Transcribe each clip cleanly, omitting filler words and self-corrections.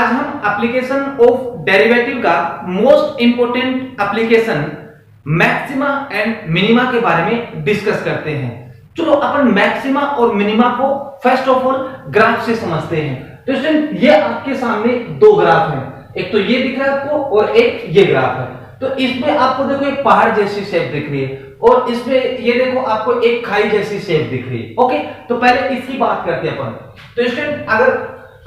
आज हम application of derivative का most important application maxima and minima के बारे में डिस्कस करते हैं। चलो अपन मैक्सिमा और मिनिमा को फर्स्ट ऑफ ऑल ग्राफ से समझते हैं। तो स्टूडेंट ये आपके सामने दो ग्राफ हैं, एक तो ये दिख रहा है आपको और एक ये ग्राफ है। तो इसमें आपको देखो एक पहाड़ जैसी शेप दिख रही है और इसमें ये देखो आपको एक खाई जैसी शेप दिख रही है। ओके, तो पहले इसकी बात करते हैं अपन। तो स्टूडेंट अगर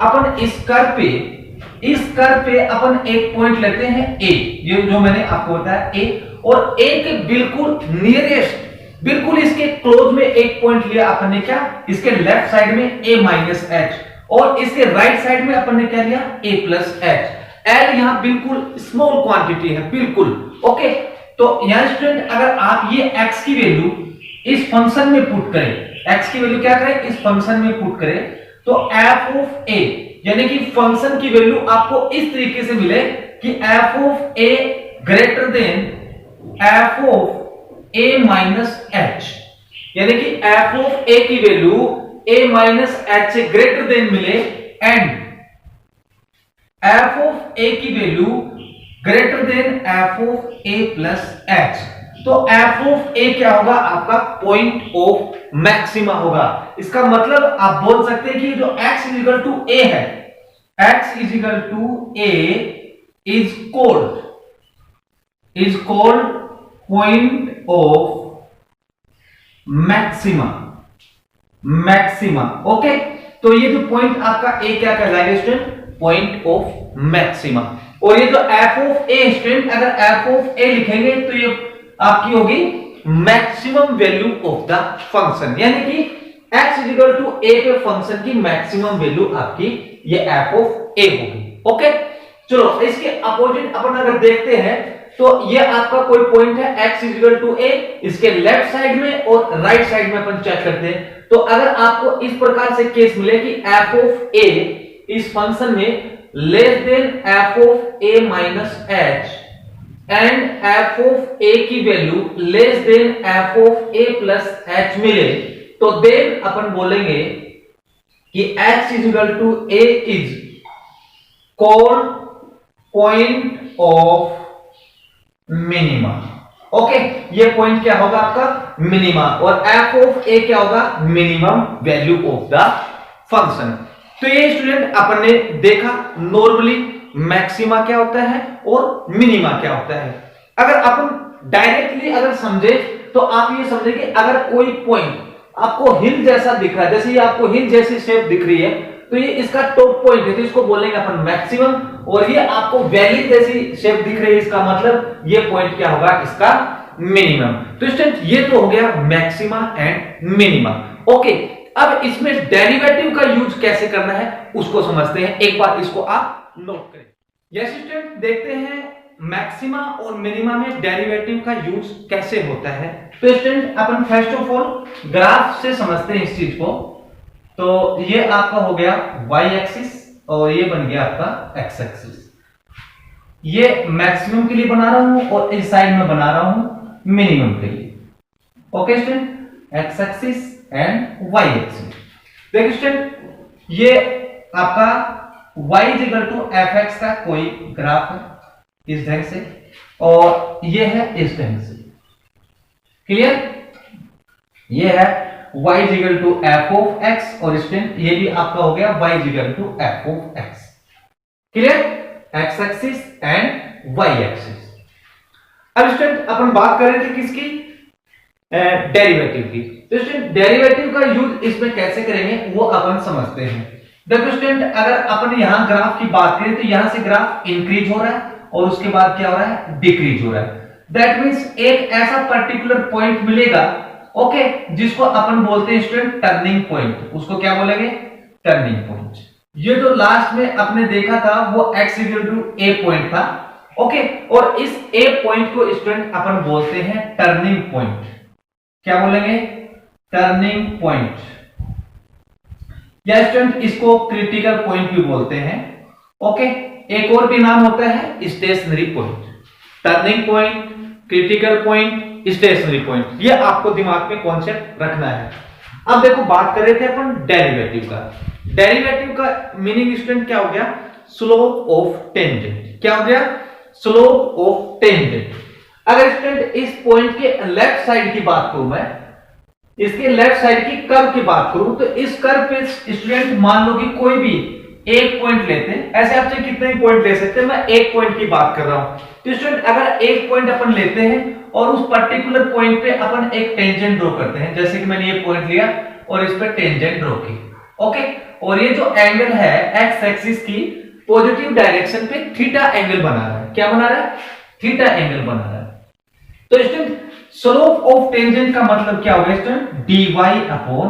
अपन इस कर्व पे अपन एक पॉइंट लेते हैं ए, ये जो मैंने आपको बताया ए, और ए के बिल्कुल नियरेस्ट, बिल्कुल इसके क्लोज में एक पॉइंट लिया अपन ने, क्या इसके लेफ्ट साइड में a माइनस एच और इसके राइट साइड में अपन ने क्या लिया a प्लस एच। एल यहां बिल्कुल स्मॉल क्वांटिटी है बिल्कुल। ओके, तो यहां स्टूडेंट अगर आप ये x की वैल्यू इस फंक्शन में पुट करें, x की वैल्यू क्या करें इस फंक्शन में पुट करें, तो f ऑफ a यानी कि फंक्शन की वैल्यू आपको इस तरीके से मिले कि f of a greater than f of a minus h, यानी कि f ऑफ a की वैल्यू a माइनस h से ग्रेटर देन मिले एंड f ऑफ a की value greater than f of a plus h। तो f of a क्या होगा आपका पॉइंट ऑफ मैक्सिमा होगा। इसका मतलब आप बोल सकते हैं कि जो x इजिकल टू a है, x is equal to a is called point of maxima. Okay, तो ये जो पॉइंट आपका a क्या कहलाएगा स्टूडेंट, पॉइंट ऑफ मैक्सिमा। और ये जो f ऑफ a स्टूडेंट अगर f ऑफ a लिखेंगे तो ये आपकी होगी maximum value of the function, यानी कि x इजिकल टू a पे फंक्शन की मैक्सिमम वैल्यू आपकी ये f ऑफ a होगी। ओके, चलो इसके अपोजिट अपन अगर देखते हैं तो ये आपका कोई पॉइंट है x इजिकल टू a, इसके लेफ्ट साइड में और राइट साइड में अपन चेक करते हैं। तो अगर आपको इस प्रकार से केस मिले कि f ऑफ a इस फंक्शन में less than f of a minus h and f of a की value less than f of a plus h मिले, तो देन अपन बोलेंगे कि x is equal to a is called point of minima. Okay, ये point क्या होगा आपका मिनिमा और f ऑफ a क्या होगा minimum value of the function. तो ये स्टूडेंट अपन ने देखा नॉर्मली मैक्सिमा क्या होता है और मिनिमा क्या होता है। अगर अपन डायरेक्टली अगर समझे तो आप ये समझे कि अगर कोई पॉइंट आपको हिल जैसा दिख रहा है, जैसे ये आपको हिल जैसी शेप दिख रही है, तो ये इसका टॉप पॉइंट है, तो इसको बोलेंगे अपन मैक्सिमम। और ये आपको वैली जैसी शेप दिख रही है, इसका मतलब ये पॉइंट क्या होगा इसका मिनिमम। तो स्टूडेंट ये तो हो गया मैक्सिमा एंड मिनिमा। ओके, अब इसमें डेरिवेटिव का यूज कैसे करना है उसको समझते हैं। एक बार इसको आप नोट करें। यस स्टूडेंट, देखते हैं मैक्सिमा और मिनिमा में डेरिवेटिव का यूज कैसे होता है। तो student upon first of all graph से समझते हैं इस चीज को। तो ये आपका हो गया y एक्सिस और ये बन गया आपका x एक्सिस। ये मैक्सिमम के लिए बना रहा हूं और इस साइड में बना रहा हूं मिनिमम के लिए। Okay student, x axis and y axis. देखिए स्टूडेंट, ये आपका y इक्वल टू fx का कोई ग्राफ है इस ढंग से और ये है इस ढंग से। क्लियर? ये है y equal to f of x और स्टूडेंट ये भी आपका हो गया y equal to f of x। Clear? x axis and y axis. अब स्टूडेंट अपन बात कर रहे थे किसकी, डेरिवेटिव की। तो स्टूडेंट डेरिवेटिव का यूज इसमें कैसे करेंगे वो अपन समझते हैं। देखो स्टूडेंट, अगर अपन यहां ग्राफ की बात करें तो यहां से ग्राफ इंक्रीज हो रहा है और उसके बाद क्या हो रहा है डिक्रीज हो रहा है। दैट मींस एक ऐसा पर्टिकुलर पॉइंट मिलेगा, ओके, जिसको अपन बोलते हैं स्टूडेंट टर्निंग पॉइंट। उसको क्या बोलेंगे टर्निंग पॉइंट। ये जो लास्ट में आपने देखा था वो x equal to a point था, ओके, और इस a पॉइंट को स्टूडेंट अपन बोलते हैं टर्निंग पॉइंट। क्या बोलेंगे टर्निंग पॉइंट, या स्टूडेंट इसको क्रिटिकल पॉइंट भी बोलते हैं। ओके, एक और भी नाम होता है stationary point. Turning point, critical point, stationary point, ये आपको दिमाग में कॉन्सेप्ट रखना है। अब देखो बात कर रहे थे अपन डेरिवेटिव का। डेरिवेटिव का मीनिंग स्टूडेंट क्या हो गया, स्लोप ऑफ टेंजेंट। क्या हो गया? Slope of tangent. अगर स्टूडेंट इस पॉइंट के लेफ्ट साइड की बात करूं, मैं इसके लेफ्ट साइड की कर्व की बात करूं, तो इस कर्व पे स्टूडेंट मान लो कि कोई भी एक पॉइंट लेते हैं, ऐसे आप चाहे कितने भी पॉइंट ले सकते हैं, मैं एक पॉइंट की बात कर रहा हूं। तो स्टूडेंट अगर एक पॉइंट अपन लेते हैं और उस पर्टिकुलर पॉइंट पे अपन एक टेंजेंट ड्रॉ करते हैं, जैसे कि मैंने ये पॉइंट लिया और इस पे टेंजेंट ड्रॉ की, ओके, और ये जो एंगल है एक्स एक्सिस की पॉजिटिव डायरेक्शन पे थीटा एंगल बना रहा है। क्या बना रहा है? थीटा एंगल बना रहा है। तो स्टूडेंट स्लोप ऑफ टेंजेंट का मतलब क्या होगा स्टूडेंट? dy अपॉन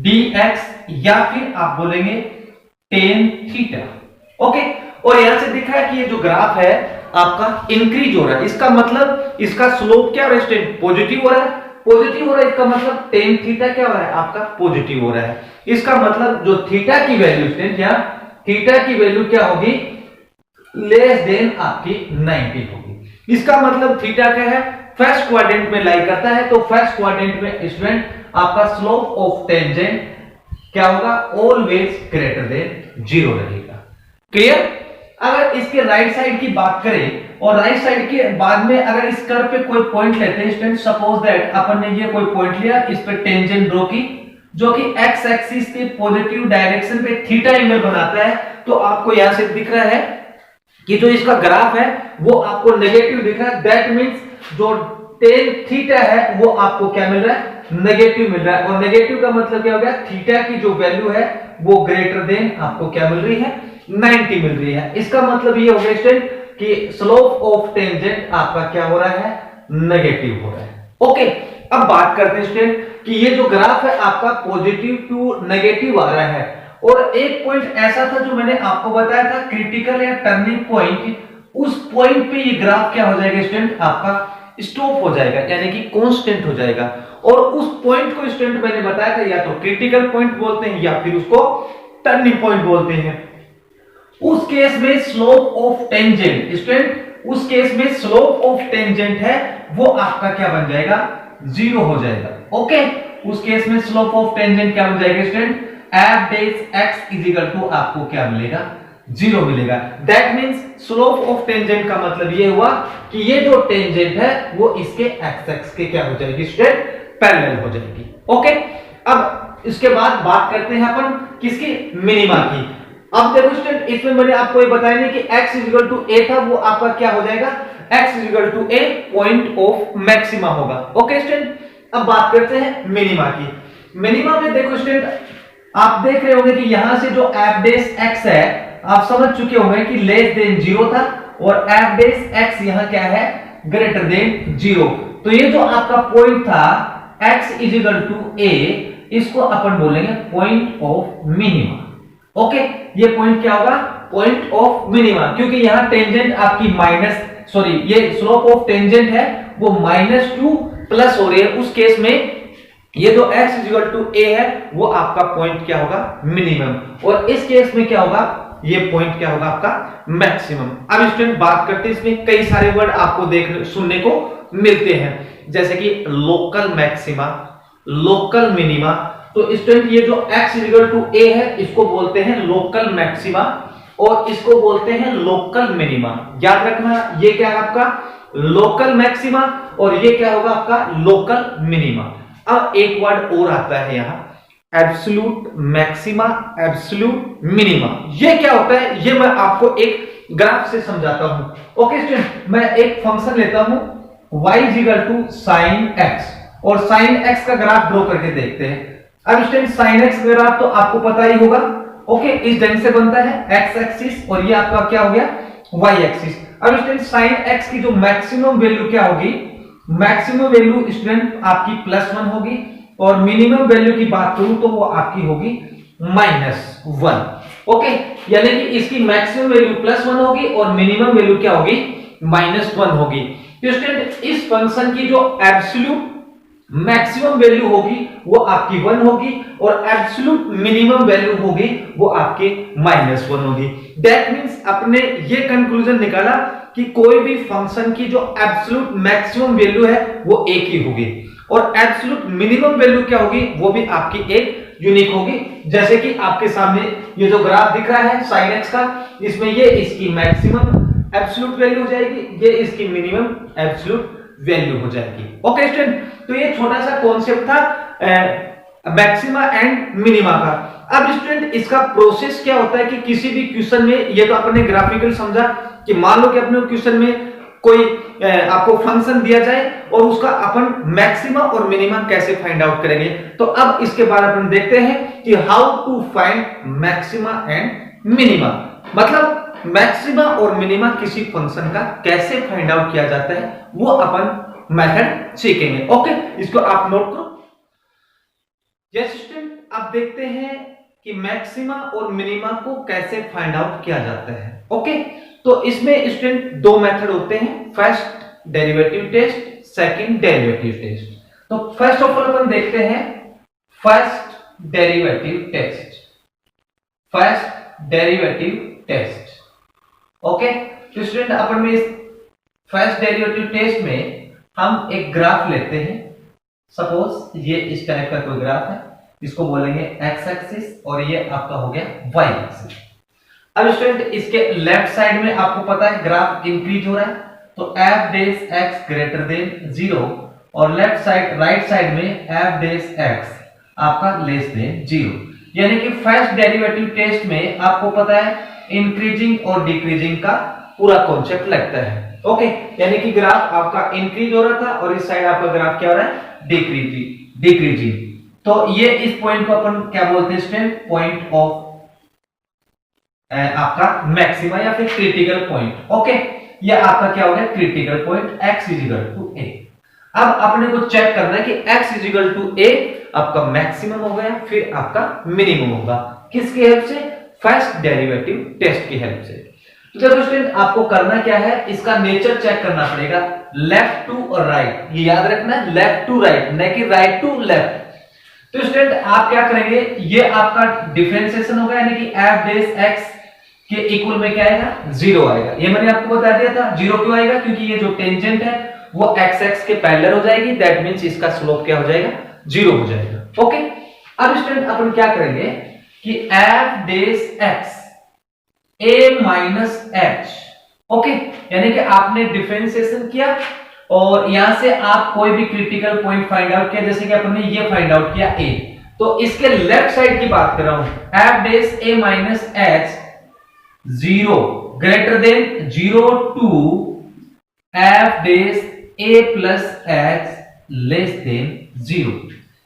dx, या फिर आप बोलेंगे टेन थीटा, ओके। और यहां से दिखा है कि ये जो ग्राफ है आपका इंक्रीज हो रहा है, इसका मतलब इसका स्लोप क्या हो रहा है स्टूडेंट? पॉजिटिव हो रहा है। पॉजिटिव हो रहा है, इसका मतलब टेन थीटा क्या हो रहा है? आपका पॉजिटिव हो रहा है। इसका मतलब जो थीटा की वैल्यू स्टूडेंट, या थीटा की वैल्यू क्या होगी? लेस देन आपकी 90 होगी। इसका मतलब थीटा क्या है? फर्स्ट क्वाड्रेंट में लाई करता है, तो फर्स्ट क्वाड्रेंट में स्टूडेंट आपका स्लोप ऑफ टेंजेंट क्या होगा? ऑलवेज ग्रेटर देन 0 रहेगा। क्लियर? अगर इसके राइट साइड की बात करें और राइट साइड के बाद में अगर इस कर्व पे कोई पॉइंट लेते हैं स्टूडेंट, सपोज दैट अपन ने ये कोई पॉइंट लिया, इस पे टेंजेंट ड्रॉ की, जो कि एक्स एक्सिस के पॉजिटिव डायरेक्शन पे थीटा एंगल बनाता है, तो आपको यहां से दिख रहा है कि जो इसका ग्राफ है वो आपको नेगेटिव दिख रहा है। दैट मींस जो टेन थीटा है वो आपको क्या मिल रहा है? नेगेटिव मिल रहा है। और नेगेटिव का मतलब क्या हो गया? थीटा की जो वैल्यू है वो ग्रेटर देन आपको क्या मिल रही है? 90 मिल रही है। इसका मतलब ये हो गया स्टूडेंट कि स्लोप ऑफ टेंजेंट आपका क्या हो रहा है? नेगेटिव हो रहा है, ओके। अब बात करते हैं स्टूडेंट कि ये जो ग्राफ है आपका पॉजिटिव टू नेगेटिव आ रहा है, और एक पॉइंट ऐसा था जो मैंने आपको बताया था क्रिटिकल या टर्निंग पॉइंट, उस पॉइंट पे ये ग्राफ क्या हो जाएगा स्टूडेंट? आपका स्टॉप हो जाएगा, यानी कि कांस्टेंट हो जाएगा। और उस पॉइंट को स्टूडेंट मैंने बताया था या तो क्रिटिकल पॉइंट बोलते हैं या फिर उसको टर्निंग पॉइंट बोलते हैं। उस केस में स्लोप ऑफ टेंजेंट स्टूडेंट, उस केस में स्लोप ऑफ टेंजेंट है वो आपका क्या बन जाएगा? 0 हो जाएगा, ओके। उस केस में स्लोप ऑफ टेंजेंट क्या बन जाएगा student? f dash x is equal to आपको क्या मिलेगा? 0 मिलेगा। That means slope of tangent का मतलब ये हुआ कि ये जो टेंजेंट है वो इसके एक्स एक्स के क्या हो जाएगी स्टूडेंट? पैरेलल हो जाएगी, ओके। अब इसके बाद बात करते हैं अपन किसकी? मिनिमा की। अब देखो स्टूडेंट, इसमें मैंने आपको ये बताया नहीं कि x is equal to a था, वो आपका क्या हो जाएगा? x is equal to a point of maxima होगा, ओके स्टूडेंट। अब बात करते हैं मिनिमा की। मिनिमा में देखो स्टूडेंट, आप देख रहे होंगे कि यहां से जो f डैश x है आप समझ चुके होंगे कि लेस देन 0 था, और f डैश x यहां क्या है? Greater than 0। तो ये जो आपका पॉइंट था x is equal to a, इसको अपन बोलेंगे पॉइंट ऑफ मिनिमा, ओके। ये पॉइंट क्या होगा? पॉइंट ऑफ मिनिमा, क्योंकि यहां टेंजेंट आपकी ये स्लोप ऑफ टेंजेंट है वो -2 प्लस हो रही है। उस केस में ये जो x is equal to a है वो आपका पॉइंट क्या होगा? मिनिमम। और इस केस में क्या होगा? ये पॉइंट क्या होगा? आपका मैक्सिमम। अब स्टूडेंट बात करते हैं, इसमें कई सारे वर्ड आपको सुनने को मिलते हैं, जैसे कि लोकल मैक्सिमा, लोकल मिनिमा। तो स्टूडेंट ये जो x is equal to a है इसको बोलते हैं लोकल मैक्सिमा, और इसको बोलते हैं लोकल मिनिमा। याद रखना, ये क्या है आपका? लोकल मैक्सिमा, और ये क्या होगा? आपका लोकल मिनिमा। अब एक वर्ड और आता है यहां, एब्सोल्यूट मैक्सिमा, एब्सोल्यूट मिनिमा। ये क्या होता है? ये मैं आपको एक ग्राफ से समझाता हूं, ओके स्टूडेंट। मैं एक फंक्शन लेता हूं y is equal to sin x, और sin x का ग्राफ ड्रॉ करके देखते हैं। अब स्टूडेंट sin x का ग्राफ तो आपको पता ही होगा, ओके। इस ढंग से बनता है x एक्सिस, और ये आपका क्या हो गया? y axis. अब स्टूडेंट sin x की जो मैक्सिमम वैल्यू क्या होगी? मैक्सिमम वैल्यू स्टूडेंट आपकी +1 होगी, और मिनिमम वैल्यू की बात करूं तो वो आपकी होगी -1, ओके। यानी कि इसकी मैक्सिमम वैल्यू +1 होगी और मिनिमम वैल्यू क्या होगी? -1 होगी। तो स्टूडेंट इस फंक्शन की जो एब्सोल्यूट मैक्सिमम वैल्यू होगी वो आपकी 1 होगी, और एब्सोल्यूट मिनिमम वैल्यू होगी वो आपके -1 होगी। दैट मींस अपने ये कंक्लूजन निकाला कि कोई भी फंक्शन की जो एब्सोल्यूट मैक्सिमम वैल्यू है वो एक ही होगी, और एब्सोल्यूट मिनिमम वैल्यू क्या होगी? वो भी आपकी एक यूनिक होगी। जैसे कि आपके सामने ये जो ग्राफ दिख रहा है sin x का, इसमें ये इसकी मैक्सिमम एब्सोल्यूट वैल्यू हो जाएगी, ये इसकी मिनिमम एब्सोल्यूट वैल्यू हो जाएगी। ओके स्टूडेंट, तो ये छोटा सा कॉन्सेप्ट था मैक्सिमा एंड मिनिमा का। अब स्टूडेंट इसका प्रोसेस क्या होता है कि किसी भी क्वेश्चन में, ये तो आपने ग्राफिकल समझा कि मान लो कि अपने क्वेश्चन में कोई आपको फंक्शन दिया जाए और उसका अपन मैक्सिमा और मिनिमा कैसे फाइंड आउट करेंगे। तो अब इसके बाद अपन देखते हैं कि how to find maxima and minima, मतलब मैक्सिमा और मिनिमा किसी फंक्शन का कैसे फाइंड आउट किया जाता है, वो अपन मेथड सीखेंगे। ओके, इसको आप नोट करो। यस स्टूडेंट, अब देखते हैं कि मैक्सिमा और मिनिमा को कैसे फाइंड आउट किया जाता है। ओके, तो इसमें स्टूडेंट दो मेथड होते हैं, first derivative test, second derivative test. तो फर्स्ट ऑफ ऑल अपन देखते हैं first derivative test. First derivative test. Okay, तो स्टूडेंट अपन में इस फर्स्ट डेरिवेटिव टेस्ट में हम एक ग्राफ लेते हैं। सपोज ये इस टाइप का कोई ग्राफ है, इसको बोलेंगे एक्स एक्सिस और ये आपका हो गया वाई एक्सिस। अब स्टूडेंट इसके लेफ्ट साइड में आपको पता है ग्राफ इंक्रीज हो रहा है, तो एफ डेस एक्स ग्रेटर देन 0 और लेफ्ट साइड राइट साइड में एफ डेस एक्स आपका लेस देन 0। यानी कि फर्स्ट डेरिवेटिव टेस्ट में आपको पता है इंक्रीजिंग और डिक्रीजिंग का पूरा कॉन्सेप्ट लगता है। ओके, यानी कि ग्राफ आपका इंक्रीज हो रहा था और इस साइड आपका ग्राफ क्या हो रहा है, डिक्रीजिंग। तो ये इस पॉइंट को अपन क्या बोलते हैं स्टूडेंट, पॉइंट ऑफ आपका मैक्सिमा या फिर क्रिटिकल पॉइंट। ओके, ये आपका क्या हो गया, क्रिटिकल पॉइंट x = a। अब अपने को चेक करना है कि x = a आपका मैक्सिमम हो गया, फिर आपका मिनिमम होगा। किसकी हेल्प से, फर्स्ट डेरिवेटिव टेस्ट की हेल्प से। तो देखो स्टूडेंट आपको करना क्या है, इसका नेचर चेक करना पड़ेगा, लेफ्ट टू और राइट, ये याद रखना है, लेफ्ट टू राइट, न कि राइट टू लेफ्ट। तो स्टूडेंट आप क्या करेंगे, ये आपका डिफरेंशिएशन होगा, यानी कि f डेस x के इक्वल में क्या आएगा, 0 आएगा। ये मैंने आपको बता दिया था। 0 क्यों आएगा, क्योंकि ये जो टेंजेंट है वो x x के पैरेलल हो जाएगी, दैट मींस इसका स्लोप क्या हो जाएगा, 0 हो जाएगा। ओके, अब स्टूडेंट अपन क्या करेंगे कि f dash x a minus h। Okay, यानी कि आपने डिफरेंशिएशन किया और यहां से आप कोई भी क्रिटिकल पॉइंट फाइंड आउट किया, जैसे कि अपन ने ये फाइंड आउट किया a, तो इसके लेफ्ट साइड की बात कर रहा हूं, f dash a minus h 0 greater than 0 to f dash a plus h less than 0।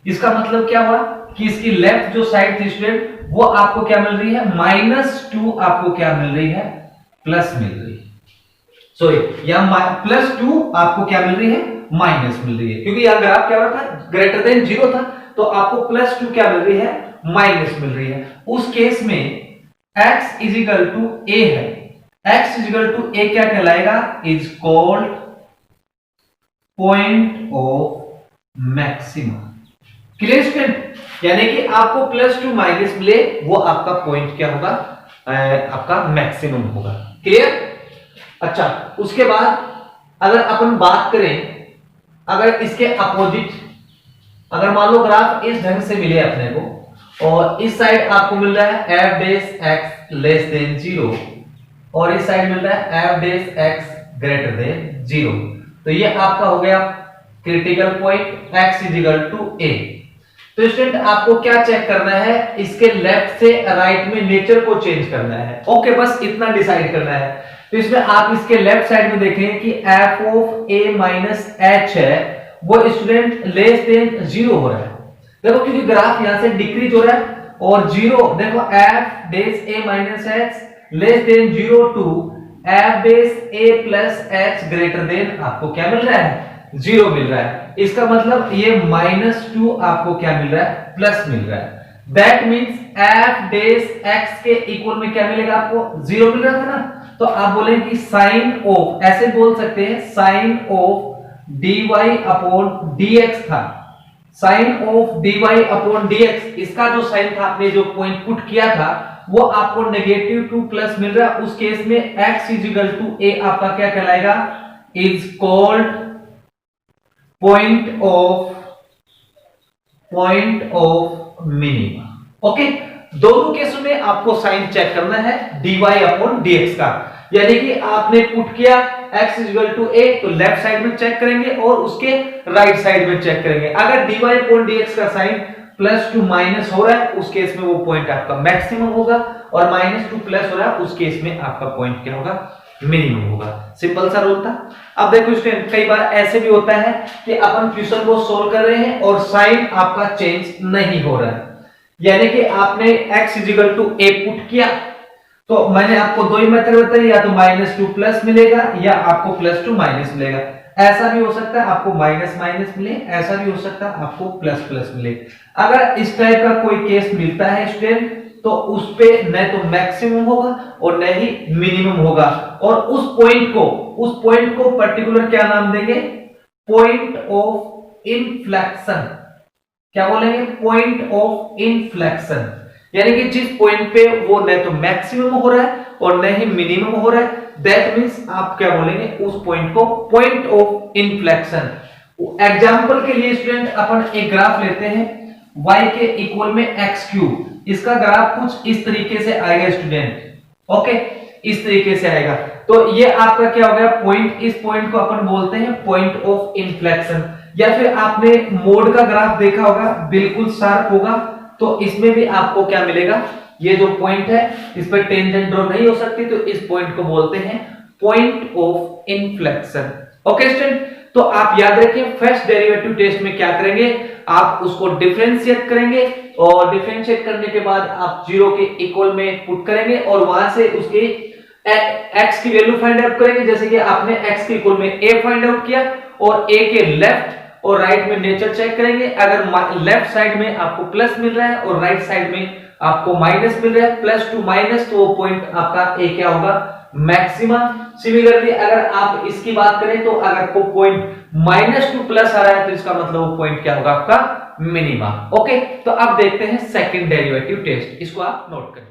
इसका मतलब क्या हुआ कि इसकी लेफ्ट जो साइड थी स्टूडेंट, वो आपको क्या मिल रही है, -2 आपको क्या मिल रही है, प्लस मिल रही है। सॉरी, यहां +2 आपको क्या मिल रही है, माइनस मिल रही है, क्योंकि यहां ग्राफ क्या हो रहा था, ग्रेटर देन 0 था, तो आपको +2 क्या मिल रही है, माइनस मिल रही है। उस केस में x = a है, x = a क्या कहलाएगा, is called point of maxima. Clear student, यानी कि आपको +2 माइनस मिले, वो आपका पॉइंट क्या होगा, आपका मैक्सिमम होगा। क्लियर। अच्छा, उसके बाद अगर अपन बात करें, अगर इसके अपोजिट, अगर मान लो ग्राफ इस ढंग से मिले अपने को और इस साइड आपको मिल रहा है f dash x less than 0 और इस साइड मिल रहा है f dash x greater than 0, तो ये आपका हो गया क्रिटिकल पॉइंट x = a। तो स्टूडेंट आपको क्या चेक करना है, इसके लेफ्ट से राइट में नेचर को चेंज करना है। ओके, बस इतना डिसाइड करना है। तो इसमें आप इसके लेफ्ट साइड में देखें कि f of a minus h है, वो स्टूडेंट लेस देन 0 हो रहा है। देखो क्योंकि ग्राफ यहां से डिक्रीज हो रहा है और 0, देखो f dash a minus h less than 0 to f dash a plus h greater than आपको क्या मिल रहा है, 0 मिल रहा है। इसका मतलब ये -2 आपको क्या मिल रहा है, प्लस मिल रहा है। That means f dash x के इक्वल में क्या मिलेगा आपको, 0 मिल रहा था ना, तो आप बोलेंगे कि साइन ऑफ, ऐसे बोल सकते हैं, sign of dy upon dx था, sign of dy upon dx, इसका जो साइन था, आपने जो पॉइंट पुट किया था, वो आपको -2 प्लस मिल रहा है। उस केस में x = a आपका क्या कहलाएगा, is called point of minima. Okay, दोनों केसों में आपको साइन चेक करना है dy अपॉन dx का, यानी कि आपने पुट किया x इक्वल टू a तो लेफ्ट साइड में चेक करेंगे और उसके राइट साइड में चेक करेंगे। अगर dy अपॉन dx का साइन प्लस टू माइनस हो रहा है उस केस में वो पॉइंट आपका मैक्सिमम होगा, और माइनस टू प्लस हो रहा है उस केस में आपका पॉइंट क्या होगा, मिनिमम होगा। सिंपल सा रूल था। अब देखो स्टूडेंट, कई बार ऐसे भी होता है कि अपन क्वेश्चन को सोल्व कर रहे हैं और साइन आपका चेंज नहीं हो रहा है, यानी कि आपने x equal to a put किया तो मैंने आपको दो ही मेथड बताए, या तो माइनस टू प्लस मिलेगा या आपको प्लस टू माइनस मिलेगा। ऐसा भी हो सकता है आपको माइनस माइनस मिले, ऐसा भी हो सकता है आपको प्लस प्लस मिले। अगर इस टाइप का कोई केस मिलता है स्टूडेंट तो उस पे न तो मैक्सिमम होगा और न ही मिनिमम होगा, और उस पॉइंट को पर्टिकुलर क्या नाम देंगे, पॉइंट ऑफ इनफ्लेक्शन। क्या बोलेंगे, पॉइंट ऑफ इनफ्लेक्शन, यानी कि जिस पॉइंट पे वो न तो मैक्सिमम हो रहा है और न ही मिनिमम हो रहा है, दैट मींस आप क्या बोलेंगे, उस पॉइंट को पॉइंट ऑफ इनफ्लेक्शन। एग्जांपल के लिए स्टूडेंट अपन एक ग्राफ लेते हैं y के इक्वल में x क्यूब, इसका ग्राफ कुछ इस तरीके से आएगा स्टूडेंट। ओके, इस तरीके से आएगा, तो ये आपका क्या हो गया पॉइंट, इस पॉइंट को अपन बोलते हैं पॉइंट ऑफ इनफ्लेक्शन। या फिर आपने मोड का ग्राफ देखा होगा, बिल्कुल शार्प होगा, तो इसमें भी आपको क्या मिलेगा, ये जो पॉइंट है इस पर टेंजेंट ड्रॉ नहीं हो सकती, तो इस पॉइंट को बोलते हैं point of inflection. Okay student, तो आप याद रखिए फर्स्ट डेरिवेटिव टेस्ट में क्या करेंगे, आप उसको डिफरेंशिएट करेंगे और डिफरेंशिएट करने के बाद आप जीरो के इक्वल में पुट करेंगे और वहां से उसके x की वैल्यू फाइंड आउट करेंगे। जैसे कि आपने x के इक्वल में a फाइंड आउट किया और a के लेफ्ट और राइट में नेचर चेक करेंगे। अगर लेफ्ट साइड में आपको प्लस मिल रहा है और राइट साइड में आपको माइनस मिल रहा है, प्लस टू माइनस, तो वो पॉइंट आपका a क्या होगा, मैक्सिमा। सिमिलरली अगर आप इसकी बात करें तो अगर को पॉइंट माइनस टू प्लस आ रहा है तो इसका मतलब वो पॉइंट क्या होगा, आपका मिनिमा। ओके, तो अब देखते हैं सेकंड डेरिवेटिव टेस्ट, इसको आप नोट करें।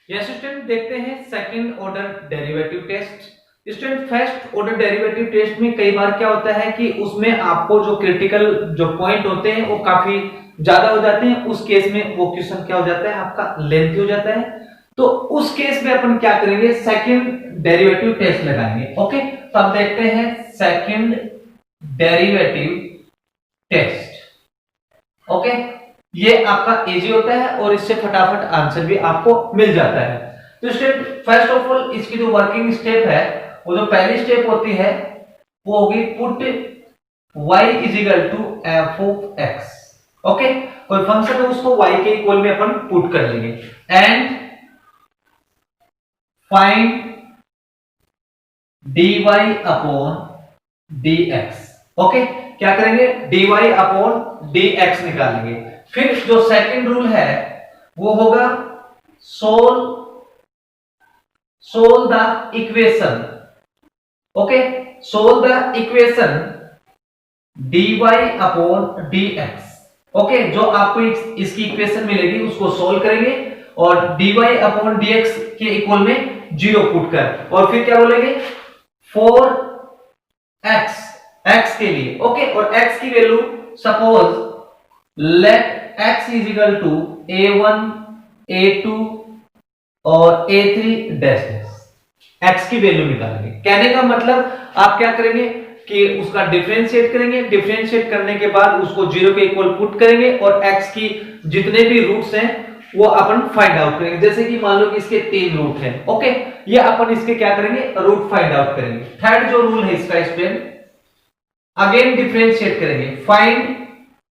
यस स्टूडेंट, देखते हैं second order derivative test. Student, first order derivative test में कई बार क्या होता है कि उसमें आपको जो क्रिटिकल जो पॉइंट होते हैं वो काफी ज्यादा हो जाते हैं, उस केस में वो क्वेश्चन क्या हो जाता है, आपका लेंथी हो जाता है। तो उस केस में अपन क्या करेंगे, सेकंड डेरिवेटिव टेस्ट लगाएंगे। ओके, तो अब देखते हैं सेकंड डेरिवेटिव टेस्ट। ओके, ये आपका इजी होता है और इससे फटाफट आंसर भी आपको मिल जाता है। तो स्टेप फर्स्ट ऑफ ऑल इसकी जो वर्किंग स्टेप है, वो जो पहली स्टेप होती है वो होगी put y is equal to f of x। Okay, कोई फंक्शन है उसको y के इक्वल में अपन पुट कर लेंगे and find dy upon dx। Okay, क्या करेंगे, dy अपॉन dx निकालेंगे। फिर जो सेकंड रूल है वो होगा solve the equation. Okay, solve the equation dy upon dx। Okay, जो आपको इसकी इक्वेशन मिलेगी उसको सोल्व करेंगे और dy अपॉन dx के इक्वल में जीरो पुट कर, और फिर क्या बोलेंगे, फॉर x के लिए। ओके, और x की value suppose let x is equal to a1 a2 और a3 डैश x की वैल्यू निकालेंगे। कहने का मतलब आप क्या करेंगे कि उसका डिफरेंशिएट करेंगे, डिफरेंशिएट करने के बाद उसको जीरो के इक्वल पुट करेंगे और x की जितने भी रूट्स हैं वो अपन फाइंड आउट करेंगे। जैसे कि मान लो कि इसके 3 रूट हैं। ओके, ये अपन इसके क्या करेंगे, रूट फाइंड आउट करेंगे। थर्ड जो रूल है इसका स्टूडेंट, अगेन डिफरेंशिएट करेंगे, find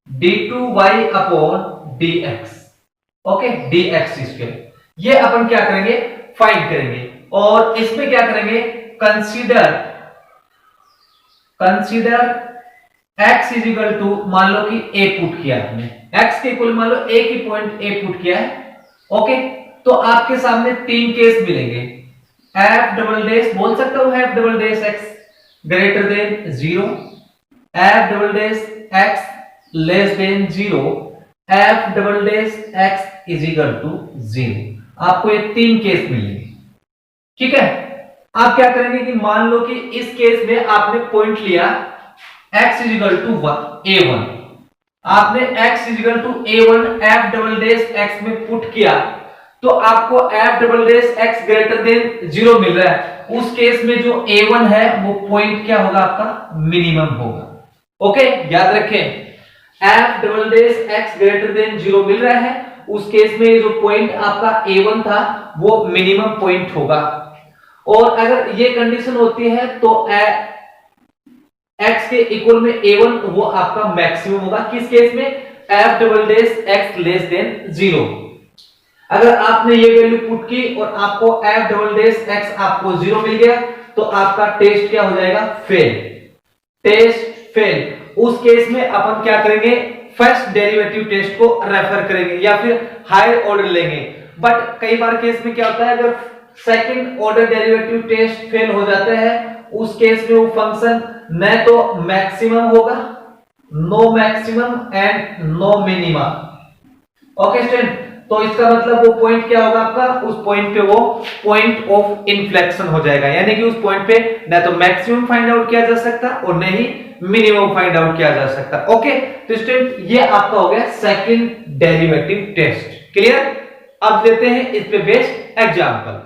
d2y upon dx। Okay, dx square, ये अपन क्या करेंगे, फाइंड करेंगे। और इसमें क्या करेंगे, consider x is equal to, मान लो कि a पुट किया आपने, x के इक्वल मान लो a की पॉइंट a पुट किया है। ओके, तो आपके सामने 3 केस मिलेंगे। f डबल डैश बोल सकता हूं, f double dash x greater than 0, f double dash x less than 0, f double dash x is equal to 0। आपको ये 3 केस मिलेंगे। ठीक है, आप क्या करेंगे कि मान लो कि इस केस में आपने पॉइंट लिया x is equal to a1, आपने x is equal to a1 f double dash x में पुट किया तो आपको f double dash x greater than 0 मिल रहा है। उस केस में जो a1 है वो पॉइंट क्या होगा, आपका मिनिमम होगा। ओके, याद रखें, f double dash x greater than 0 मिल रहा है, उस केस में जो पॉइंट आपका a1 था वो मिनिमम पॉइंट होगा। और अगर ये कंडीशन होती है तो x के इक्वल में a1 वो आपका मैक्सिमम होगा। किस केस में, f double dash x less than 0। अगर आपने ये वैल्यू पुट की और आपको f डबल डैश x आपको 0 मिल गया तो आपका टेस्ट क्या हो जाएगा, फेल। Test fail. उस केस में अपन क्या करेंगे, फर्स्ट डेरिवेटिव टेस्ट को रेफर करेंगे या फिर हायर ऑर्डर लेंगे। बट कई बार केस में क्या होता है, अगर second order derivative test fail हो जाता है, उस केस में वो फंक्शन न तो मैक्सिमम होगा, no maximum and no minima. Okay student, तो इसका मतलब वो पॉइंट क्या होगा आपका, उस पॉइंट पे वो पॉइंट ऑफ इन्फ्लेक्शन हो जाएगा, यानी कि उस पॉइंट पे ना तो मैक्सिमम फाइंड आउट किया जा सकता और न ही मिनिमम फाइंड आउट किया जा सकता। ओके, तो स्टूडेंट ये आपका हो गया सेकंड डेरिवेटिव टेस्ट। क्लियर? अब लेते हैं इस पे बेस्ड एग्जांपल।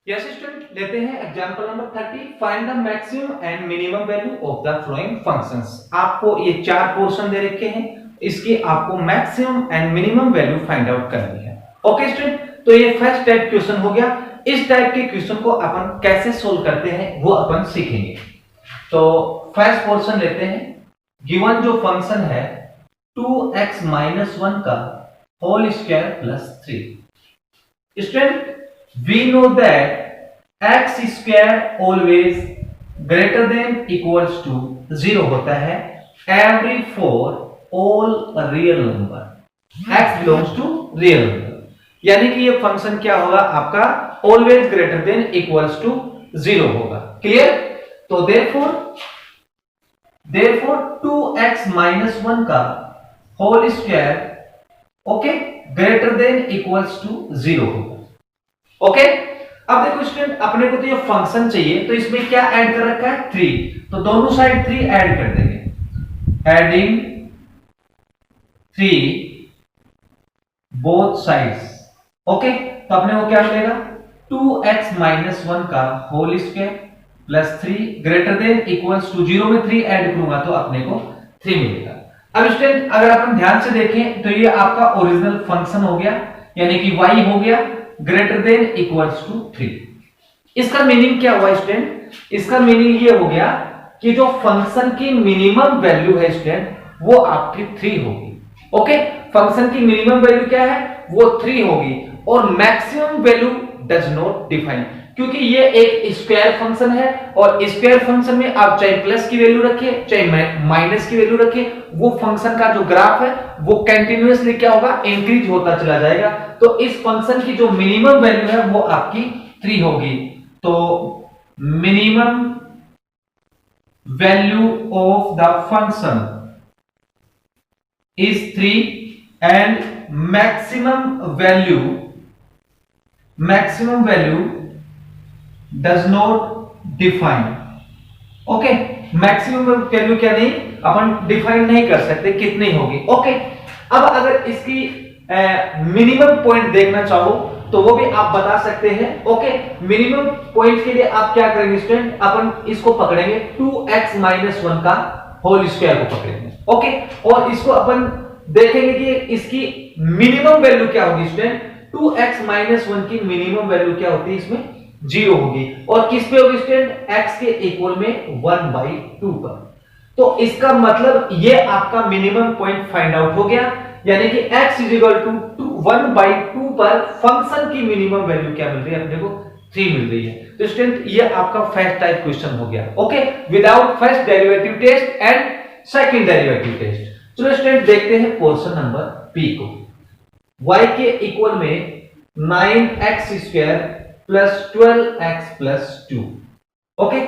यस स्टूडेंट, लेते हैं example number 30। Find the maximum and minimum value of the flowing functions. आपको ये 4 पोर्शन दे रखे हैं, इसकी आपको maximum and minimum value find out करनी है। ओके स्टूडेंट, तो ये फर्स्ट टाइप क्वेश्चन हो गया। इस टाइप के क्वेश्चन को अपन कैसे सोल्व करते हैं वो अपन सीखेंगे। तो फर्स्ट पोर्शन लेते हैं। गिवन जो फंक्शन है 2x माइनस 1 का whole square plus 3। Student, we know that x square always greater than equals to 0 होता है every for all real number। x belongs to real number, यानी कि ये फंक्शन क्या होगा आपका, always greater than equals to 0 होगा। क्लियर? तो therefore 2x minus 1 का whole square okay greater than equals to 0 होगा। ओके, अब देखो स्टूडेंट, अपने को तो ये फंक्शन चाहिए, तो इसमें क्या ऐड कर रखा है, 3, तो दोनों साइड 3 ऐड कर देंगे। Adding 3 both sides. ओके, तो अपने को क्या मिलेगा, 2x माइनस 1 का whole square plus 3 greater than equals to 0 में 3 ऐड करूंगा तो अपने को 3 मिलेगा। अब स्टूडेंट, अगर अपन ध्यान से देखें तो ये आपका ओरिजिनल फंक्शन हो गया, यानी कि y हो गया ग्रेटर देन इक्वल्स टू 3। इसका मीनिंग क्या हुआ स्टूडेंट, इसका मीनिंग ये हो गया कि जो फंक्शन की मिनिमम वैल्यू है स्टूडेंट वो आपकी 3 होगी। ओके, फंक्शन की मिनिमम वैल्यू क्या है, वो 3 होगी और maximum value does not define, क्योंकि ये एक स्क्वायर फंक्शन है और स्क्वायर फंक्शन में आप चाहे प्लस की वैल्यू रखिए चाहे माइनस की वैल्यू रखिए, वो फंक्शन का जो ग्राफ है वो कंटिन्यूअसली क्या होगा, इंक्रीज होता चला जाएगा। तो इस फंक्शन की जो मिनिमम वैल्यू है वो आपकी 3 होगी। तो minimum value of the function is 3 and maximum value does not define। Okay, maximum value क्या नहीं, अपन डिफाइन नहीं कर सकते कितनी होगी। ओके, अब अगर इसकी मिनिमम पॉइंट देखना चाहो तो वो भी आप बता सकते हैं। ओके, मिनिमम पॉइंट के लिए आप क्या करेंगे स्टूडेंट, अपन इसको पकड़ेंगे 2x माइनस 1 का होल स्क्वायर को पकड़ेंगे। ओके, और इसको अपन देखेंगे कि इसकी मिनिमम वैल्यू क्या होगी स्टूडेंट, 2x माइनस 1 की मिनिमम वैल्यू क्या होती है, इसमें 0 होगी और किस पे होगी स्टूडेंट, x के इक्वल में 1/2 पर। तो इसका मतलब ये आपका मिनिमम पॉइंट फाइंड आउट हो गया, यानी कि x इज इक्वल टू 1/2 पर फंक्शन की मिनिमम वैल्यू क्या मिल रही है अपने को, 3 मिल रही है। तो स्टूडेंट ये आपका फर्स्ट टाइप क्वेश्चन हो गया। Okay, without first derivative test and second derivative test. चलो स्टूडेंट देखते हैं पोर्शन नंबर p को। y के इक्वल में 9x square plus 12x plus 2। Okay,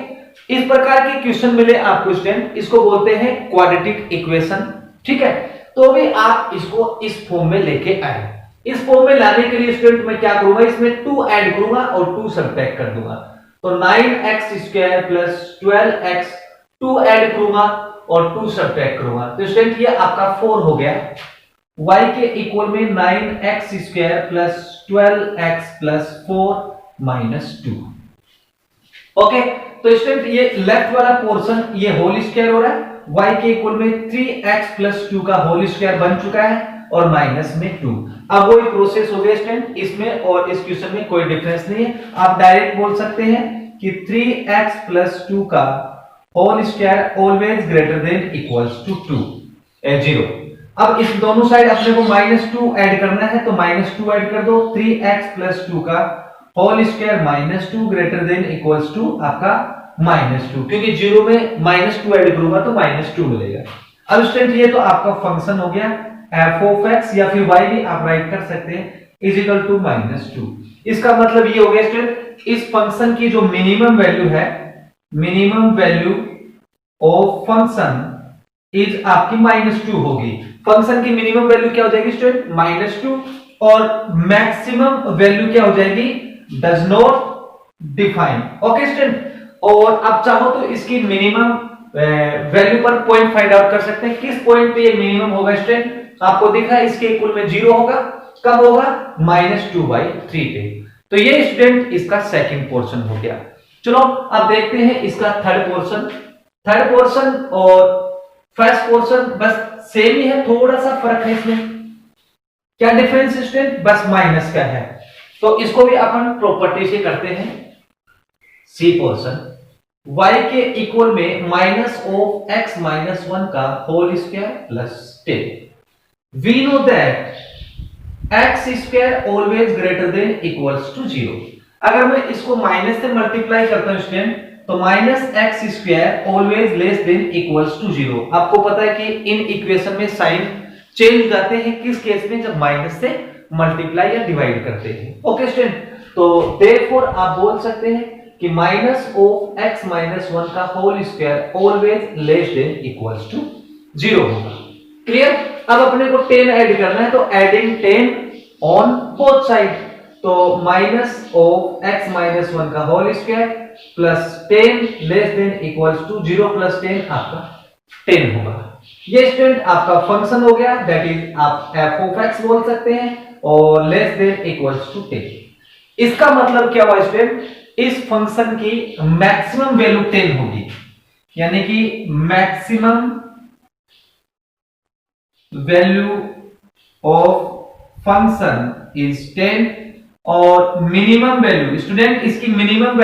इस प्रकार के क्वेश्चन मिले आपको स्टूडेंट, इसको बोलते हैं क्वाड्रेटिक इक्वेशन। ठीक है, तो भी आप इसको इस फॉर्म में लेके आए। इस फॉर्म में लाने के लिए स्टूडेंट मैं क्या करूंगा, इसमें 2 ऐड करूंगा और 2 सब्ट्रैक्ट कर दूंगा। तो 9x square plus 12x 2 add करूंगा और 2 सब्ट्रैक्ट करूंगा, तो स्टूडेंट ये आपका 4 हो गया। y के इक्वल में 9x square plus 12x plus 4 minus 2। Okay, तो स्टूडेंट ये लेफ्ट वाला पोर्शन ये होल स्क्वायर हो रहा है, y के इक्वल में 3x प्लस 2 का होल स्क्वायर बन चुका है और माइनस में 2। अब वही प्रोसेस हो गया स्टूडेंट, इसमें और इस क्वेश्चन में कोई डिफरेंस नहीं है। आप डायरेक्ट बोल सकते हैं कि 3x प्लस 2 का whole square always greater than equals to 0। अब इस दोनों साइड अपने को -2 ऐड करना है, तो -2 ऐड कर दो। 3x प्लस 2 का whole square -2 greater than equals to आपका -2, क्योंकि 0 में -2 ऐड करूंगा तो -2 मिलेगा। अब स्टूडेंट ये तो आपका फंक्शन हो गया f of x, या फिर y भी आप राइट कर सकते हैं, इज इक्वल टू -2। इसका मतलब ये हो गया स्टूडेंट, इस फंक्शन की जो मिनिमम वैल्यू है, minimum value of function is आपकी -2 होगी। फंक्शन की मिनिमम वैल्यू क्या हो जाएगी स्टूडेंट? -2, और मैक्सिमम वैल्यू क्या हो जाएगी? Does not define. Okay student, और आप चाहो तो इसकी मिनिमम वैल्यू पर पॉइंट फाइंड आउट कर सकते हैं। किस पॉइंट पे ये मिनिमम होगा स्टूडेंट? आपको दिख रहा है इसके इक्वल में 0 होगा। कब होगा? -2/3 पे। तो ये स्टूडेंट इसका सेकंड पोर्शन हो गया। चलो अब देखते हैं इसका थर्ड पोर्शन। थर्ड पोर्शन और फर्स्ट पोर्शन बस सेम ही है, थोड़ा सा फर्क है इसमें। क्या डिफरेंस स्टूडेंट? बस माइनस का है। तो इसको भी अपन प्रॉपर्टी से करते हैं। सी पोर्शन y के इक्वल में माइनस ऑफ x माइनस 1 का whole square plus 10। We know that x square always greater than equals to 0। अगर मैं इसको माइनस से मल्टीप्लाई करता हूं स्टूडेंट, तो minus X square always less than equals to 0। आपको पता है कि इन इक्वेशन में साइन चेंज जाते हैं किस केस में? जब माइनस से मल्टीप्लाई या डिवाइड करते हैं। ओके स्टूडेंट, तो देयरफॉर आप बोल सकते हैं कि माइनस ऑफ x माइनस 1 का whole square always less than equals to 0 होगा। क्लियर? अब अपने को 10 ऐड करना है, तो एडिंग 10 ऑन बोथ साइड, तो माइनस ऑफ x माइनस 1 का whole square plus 10 less than equals to 0 plus 10 आपका 10 होगा। ये स्टूडेंट आपका फंक्शन हो गया, दैट इज आप f of x बोल सकते हैं, और लेस देन इक्वल्स टू 10। इसका मतलब क्या हुआ स्टूडेंट? इस फंक्शन की मैक्सिमम वैल्यू 10 होगी, यानी कि maximum value of function is 10, और मिनिमम वैल्यू स्टूडेंट, इसकी minimum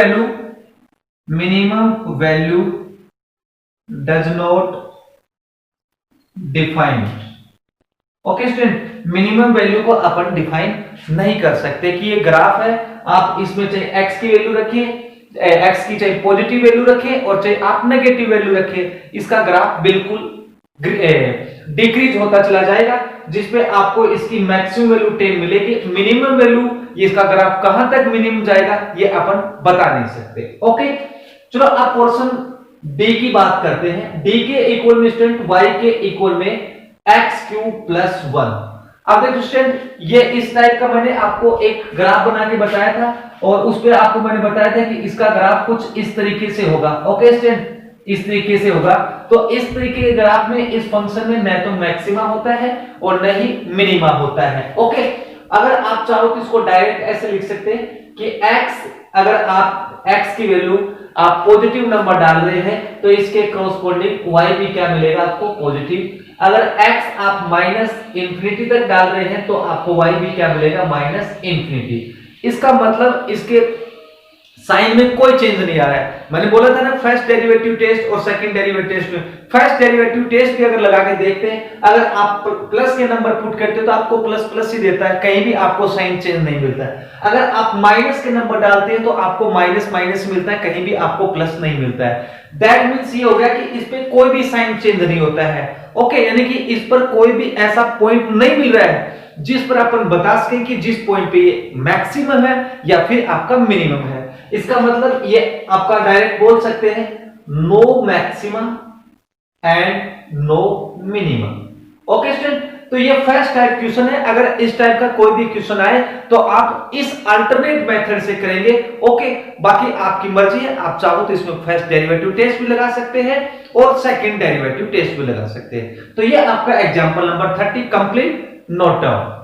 value does not define. Okay student, minimum value को अपन डिफाइन नहीं कर सकते कि ये ग्राफ है, आप इसमें चाहे x की वैल्यू रखिए, x की चाहे पॉजिटिव वैल्यू रखिए और चाहे आप नेगेटिव वैल्यू रखिए, इसका ग्राफ बिल्कुल डिक्रीज होता चला जाएगा, जिसपे आपको इसकी मैक्सिमम वैल्यू 10 मिलेगी। मिनिमम वैल्यू इसका ग्राफ कहां तक मिनिमम जाएगा ये अपन बता नहीं सकते। ओके, चलो अब पोर्शन डी की बात करते हैं। डी के इक्वल में स्टूडेंट y के इक्वल में x³ प्लस 1। अब देखो स्टूडेंट, ये इस टाइप का मैंने आपको एक ग्राफ बना के बताया था, और उस पे आपको मैंने बताया था कि इसका ग्राफ कुछ इस तरीके से होगा। ओके स्टूडेंट, इस तरीके से होगा। तो इस तरीके के ग्राफ में इस फंक्शन में न तो मैक्सिमा होता है और न ही मिनिमा होता है। ओके, अगर आप चाहो तो इसको डायरेक्ट ऐसे लिख सकते हैं कि x, अगर आप x की वैल्यू आप पॉजिटिव नंबर डाल रहे हैं तो इसके कॉरस्पॉन्डिंग y भी क्या मिलेगा आपको? पॉजिटिव। अगर x आप -इंफिनिटी तक डाल रहे हैं तो आपको y भी क्या मिलेगा? -इंफिनिटी। इसका मतलब इसके साइन में कोई चेंज नहीं आ रहा है। मैंने बोला था ना फर्स्ट डेरिवेटिव टेस्ट और सेकंड डेरिवेटिव टेस्ट में, फर्स्ट डेरिवेटिव टेस्ट भी अगर लगा के देखते हैं, अगर आप प्लस के नंबर पुट करते हो तो आपको प्लस प्लस ही देता है, कहीं भी आपको साइन चेंज नहीं मिलता है। अगर आप माइनस के नंबर डालते हैं तो आपको माइनस माइनस मिलता है, कहीं भी आपको प्लस नहीं मिलता है। दैट मींस ये हो गया कि इस पे कोई भी साइन चेंज नहीं होता है। ओके, यानी कि इस पर कोई भी ऐसा पॉइंट नहीं मिल रहा है जिस पर अपन बता सकें कि जिस पॉइंट पे ये मैक्सिमम है या फिर आपका मिनिमम है। इसका मतलब ये आपका डायरेक्ट बोल सकते हैं no maximum and no minimum. Okay student, तो ये फर्स्ट टाइप क्वेश्चन है। अगर इस टाइप का कोई भी क्वेश्चन आए तो आप इस अल्टरनेट मेथड से करेंगे। ओके, बाकी आपकी मर्जी है, आप चाहो तो इसमें फर्स्ट डेरिवेटिव टेस्ट भी लगा सकते हैं और सेकंड डेरिवेटिव टेस्ट भी लगा सकते हैं। तो ये आपका example number 30 complete, note down.